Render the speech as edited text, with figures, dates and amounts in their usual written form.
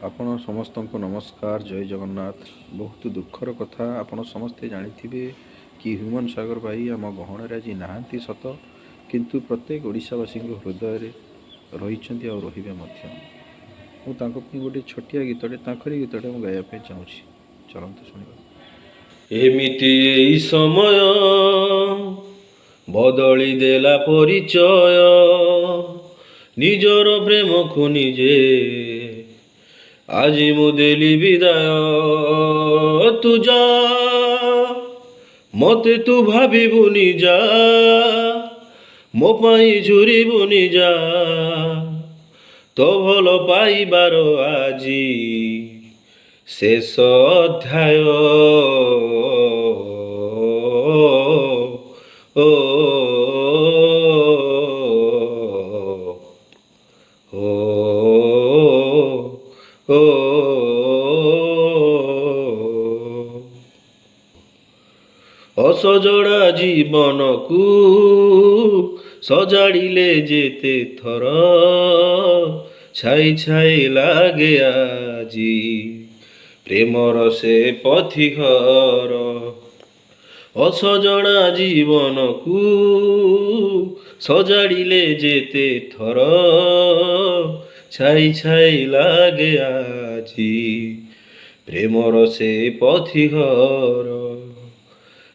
ଆପଣ ସମସ୍ତଙ୍କୁ ନମସ୍କାର, ଜୟ ଜଗନ୍ନାଥ। ବହୁତ ଦୁଃଖର କଥା, ଆପଣ ସମସ୍ତେ ଜାଣିଥିବେ କି ହ୍ୟୁମାନ ସାଗର ଭାଇ ଆମ ଗହଣରେ ଆଜି ନାହାନ୍ତି ସତ, କିନ୍ତୁ ପ୍ରତ୍ୟେକ ଓଡ଼ିଶାବାସୀଙ୍କ ହୃଦୟରେ ରହିଛନ୍ତି ଆଉ ରହିବେ ମଧ୍ୟ। ମୁଁ ତାଙ୍କ ପାଇଁ ଗୋଟେ ଛୋଟିଆ ଗୀତଟେ, ତାଙ୍କରି ଗୀତଟେ ମୁଁ ଗାଇବା ପାଇଁ ଚାହୁଁଛି। ଚଲନ୍ତୁ ଶୁଣିବା। ଏମିତି ଏଇ ସମୟ ବଦଳି ଦେଲା ପରିଚୟ, ନିଜର ପ୍ରେମକୁ ନିଜେ ଆଜି ମୁଁ ଦେଲି ବିଦାୟ। ତୁ ଯା, ମତେ ତୁ ଭାବିବୁନି, ଯା ମୋ ପାଇଁ ଝୁରିବୁନି, ଯା ତୋ ଭଲ ପାଇବାର ଆଜି ଶେଷ ଅଧ୍ୟାୟ। ଓ ଅସଜଡ଼ା ଜୀବନକୁ ସଜାଡ଼ିଲେ ଯେତେ ଥର, ଛାଇ ଛାଇ ଲାଗେ ଆଜି ପ୍ରେମର ସେ ପଥିଘର। ଅସଜଡ଼ା ଜୀବନକୁ ସଜାଡ଼ିଲେ ଯେତେ ଥର, ଛାଇ ଛାଇ ଲାଗେ ଆଜି ପ୍ରେମର ସେ ପଥିଘର।